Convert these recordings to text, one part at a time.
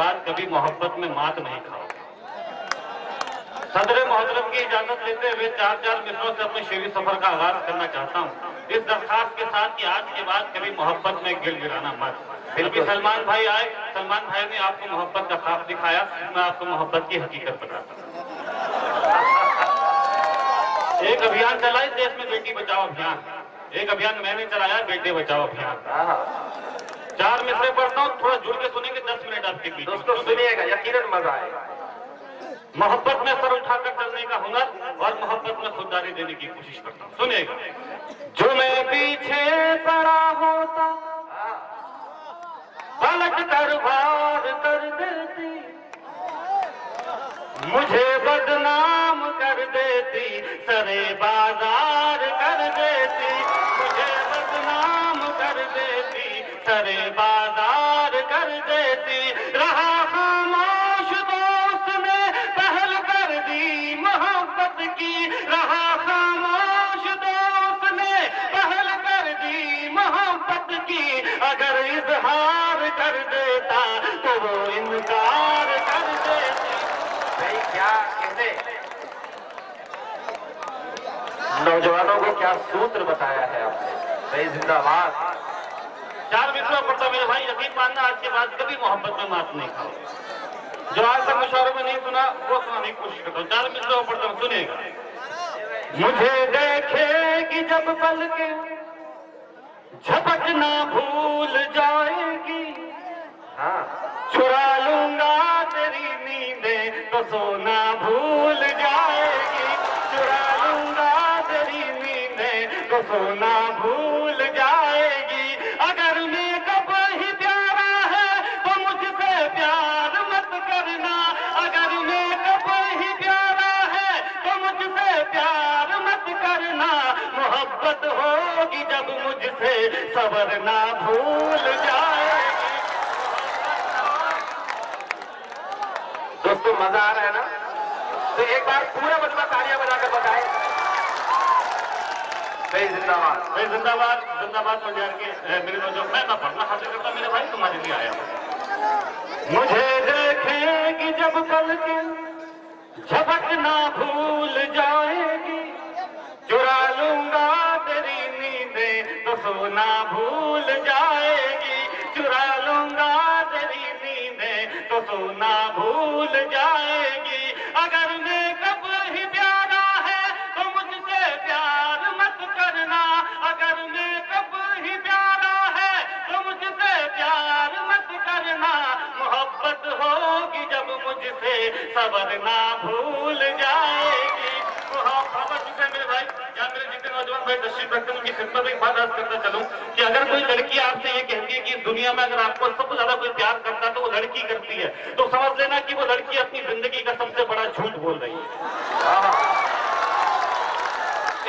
बाद कभी मोहब्बत में मात नहीं खाओ। सदर मोहतरम की इजाजत लेते हुए 4 मिसरों से अपने शेरी सफर का आगाज करना चाहता हूँ, इस दरखास्त के साथ कि आज के बाद कभी मोहब्बत में गिड़गिड़ाना मत। बिल्कुल सलमान भाई आए, सलमान भाई ने आपको मोहब्बत का ख्वाब दिखाया, मैं आपको मोहब्बत की हकीकत बताता हूँ। एक अभियान चला इस देश में, बेटी बचाओ अभियान। एक अभियान मैंने चलाया, बेटे बचाओ अभियान। 4 मिसरे पढ़ता हूँ, थोड़ा जुड़ के सुनेंगे, 10 मिनट आपके बीच। दोस्तों सुनिएगा, यकीनन मजा आएगा। मोहब्बत में सर उठाकर चलने का हुनर और मोहब्बत में खुददारी देने की कोशिश करता हूँ। सुनिएगा। जो मैं पीछे पड़ा होता पलट कर वार कर देती, मुझे बदनाम कर देती, सरे बाजार कर देती, मुझे बदनाम कर देती, सरे बाजार कर देती। रहा खामोश दोस्त ने पहल कर दी मोहब्बत की, रहा खामोश दोस्त ने पहल कर दी मोहब्बत की। अगर इजहार कर देता तो वो इनकार कर देती। भाई क्या कहते, नौजवानों को क्या सूत्र बताया है आपने। भाई जिंदाबाद। 4 मिसरों पढ़ता मेरे भाई, यकीन मानना आज के बाद कभी मोहब्बत में मात नहीं खाओ। जो आज तक मुशायरों में नहीं सुना वो सुनाने की कोशिश करता हूँ। 4 मिसरों पढ़ता हूँ, सुनेगा। मुझे देखेगी जब पल के झपकना भूल जाएगी, चुरा लूंगा तेरी नींदें तो सोना भूल जाएगी, चुरा लूंगा तेरी नींदें तो सोना भूल जाएगी। अगर मेकअप ही प्यारा है तो मुझसे प्यार मत करना, अगर मेकअप ही प्यारा है तो मुझसे प्यार मत करना। मोहब्बत होगी जब मुझसे सबर ना भूल जाएगी। दोस्तों मजा आ रहा है ना, तो एक बार पूरा मजमा तालियां बजाकर बताएं। भाई जिंदाबाद, भाई जिंदाबाद, जिंदाबाद पंजाब के मेरे जो मैं पढ़ना हासिल करता मेरे भाई तुम्हारे लिए आया हूँ। मुझे देखेगी जब पल के झपकना भूल जाएगी, चुरा लूंगा तेरी नींदें तो सोना भूल जाएगी, चुरा लूंगा तेरी नींदें तो सोना भूल जाएगी। अगर मेकअप ही प्यारा है तो मुझसे प्यार मत करना, अगर मेकअप ही प्यारा है तो मुझसे प्यार मत करना। मोहब्बत होगी जब मुझसे सबर ना भूल जाएगी। मोहब्बत से मेरे भाई या मेरे जितने नौजवान भाई तशरीफ रखते हैं उनकी खिदमत में एक बात अर्ज करता चलूं कि अगर कोई लड़की आपसे ये कहती है कि दुनिया में अगर आपको सबसे ज्यादा कोई प्यार करता है तो वो लड़की करती है, तो समझ लेना कि वो लड़की अपनी जिंदगी का सबसे बड़ा झूठ बोल रही है।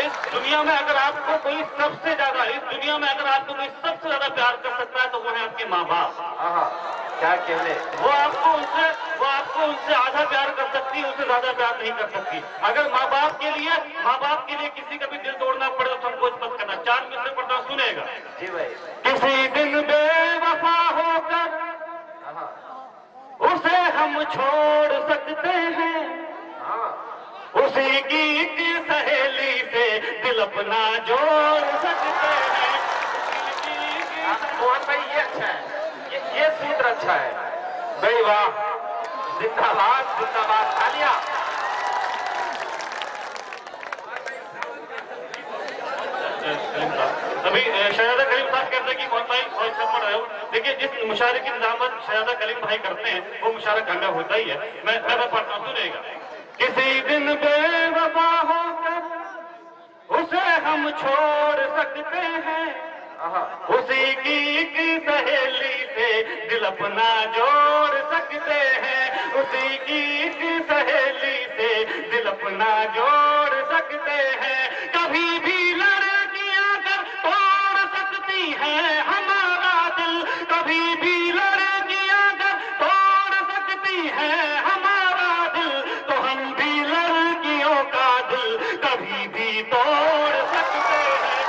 इस दुनिया में अगर आपको कोई सबसे ज्यादा, इस दुनिया में अगर आपको कोई सबसे ज्यादा प्यार कर सकता है तो वो है आपके माँ बाप। क्या कहने, वो आपको उनसे आधा प्यार कर सकती है, उससे ज्यादा प्यार नहीं कर सकती। अगर माँ बाप के लिए किसी का भी दिल तोड़ना पड़े तो संकोच मत करना। 4 मिसरे पढ़ता हूं, सुनेगा। जी भाई। किसी दिन बेवफा होकर उसे हम छोड़ सकते हैं, उसी की एक सहेली से दिल अपना जोड़ सकते हैं। मोहन भाई ये अच्छा है, ये सूत्र अच्छा है। भाई वाह, जिंदाबाद जिंदाबाद, तालियां। अभी शहजादा कलीम साहब कहते हैं कि कौन भाई बहुत सब पढ़ रहे हो। देखिए जिस मुशायरे की निजामत शहजादा कलीम भाई करते हैं वो मुशायरा कामयाब होता ही है। मैं पढ़ता हूँ, सुनेगा। किसी दिन बेवफा होकर उसे हम छोड़ सकते हैं, उसी की सहेली से दिल अपना जोड़ सकते हैं, उसी की सहेली से दिल अपना जोड़ सकते हैं। कभी भी लड़कियां अगर तोड़ सकती हैं हमारा दिल, कभी भी लड़कियां अगर तोड़ सकती हैं हमारा दिल, तो हम भी लड़कियों का दिल कभी भी तोड़ सकते हैं।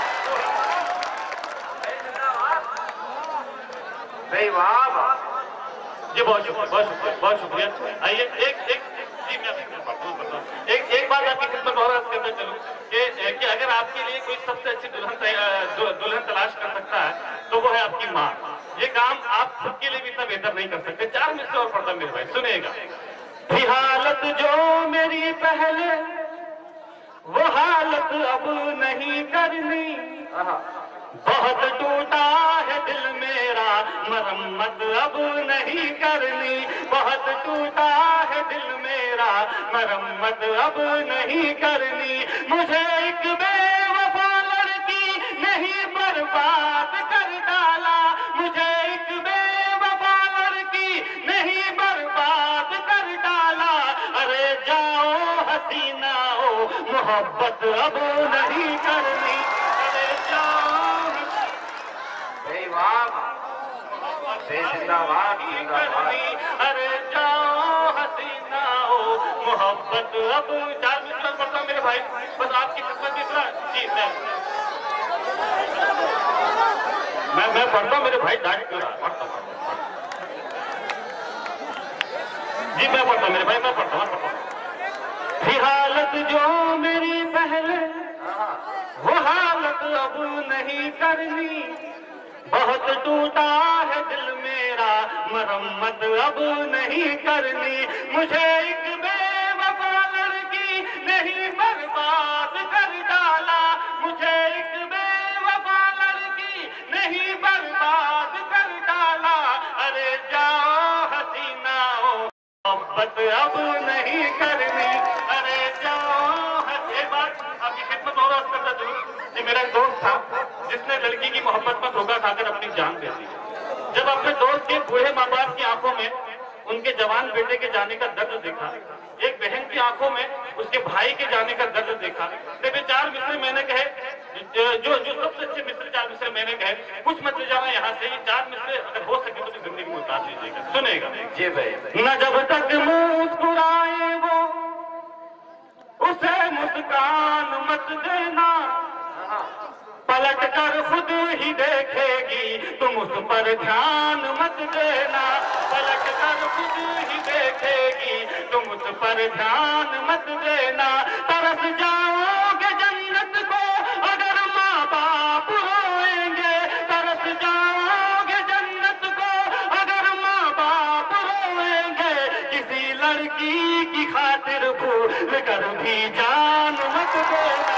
भाई वाह वाह, ये बहुत बहुत शुक्रिया। आइए एक जी मैं एक बात आपकी खिदमत और अर्ज करना चलूं कि अगर आपके लिए कोई सबसे अच्छी दुल्हन तलाश कर सकता है तो वो है आपकी माँ। ये काम आप सबके लिए भी इतना बेहतर नहीं कर सकते। 4 मिनट और पढ़ता मेरे भाई, सुनिएगा। थी हालत जो मेरी पहले वो हालत अब नहीं करनी, बहुत टूटा है दिल मेरा मरम्मत अब नहीं करनी, बहुत टूटा है दिल मेरा मरम्मत अब नहीं करनी। मुझे एक बेवफा लड़की नहीं बर्बाद कर डाला, मुझे एक बेवफा लड़की नहीं बर्बाद कर डाला। अरे जाओ हसीनाओ मोहब्बत अब नहीं करनी, अरे जाओ जिंदाबाद जिंदाबाद। अरे जाओ हसीनाओ मोहब्बत अब। 4 मिनट पढ़ता हूँ मेरे भाई, बस आपकी खिदमत इतना जी मैं पढ़ता हूँ मेरे भाई, दाढ़ी क्यों रहा पढ़ता जी मैं पढ़ता हूँ मेरे भाई, मैं पढ़ता हूँ। थी हालत जो मेरी पहले वो हालत अब नहीं करनी, बहुत टूटा है दिल मेरा मरम्मत अब नहीं करनी। मुझे एक बेवफा लड़की नहीं बर्बाद कर डाला, मुझे एक बेवफा लड़की नहीं बर्बाद कर डाला। अरे जाओ हसीनाओ मोहब्बत अब नहीं करनी, अरे जाओ। एक बात आपकी खिदमत और अर्ज करता चलूं, ये मेरा एक दोस्त था जिसने लड़की की मोहब्बत में धोखा खाकर अपनी जान दे दी। जब अपने दोस्त के बूढ़े माँ बाप की आंखों में उनके जवान बेटे के जाने का दर्द देखा, एक बहन की आंखों में उसके भाई के जाने का दर्द देखा, तो वे 4 मिसरे मैंने कहे, जो सबसे अच्छे मिसरे 4 मिसरे मैंने कहे, कुछ मत ले जाना यहाँ से, ये 4 मिसरे अगर हो सके तो जिंदगी में उतार लीजिएगा। सुनेगा जी भाई। न जब तक मुस्कुराए वो उसे मुस्कान मत देना, पलट कर खुद ही देखेगी तुम उस पर ध्यान मत देना, पलट कर खुद ही देखेगी तुम उस पर ध्यान मत देना। तरस जाओगे जन्नत को अगर माँ बाप रोएंगे, तरस जाओगे जन्नत को अगर माँ बाप रोएंगे। किसी लड़की की खातिर भूल कर भी जान मत देना,